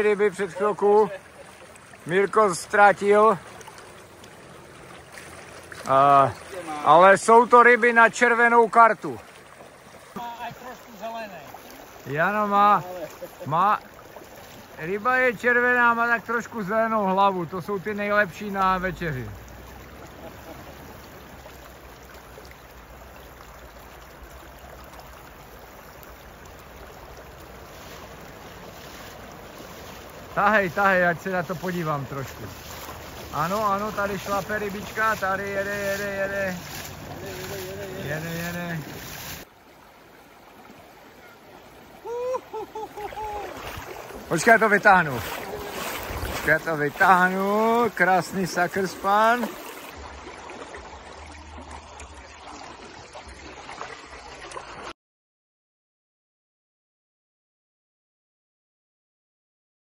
Ryby před chvilku Mirko ztratil, ale jsou to ryby na červenou kartu. Jano má, ryba je červená, má tak trošku zelenou hlavu, to jsou ty nejlepší na večeři. Tahej, ať se na to podívám trošku. Ano, tady šlape rybička, tady jede. Jede. Počkej, já to vytáhnu. Krásný sucker span.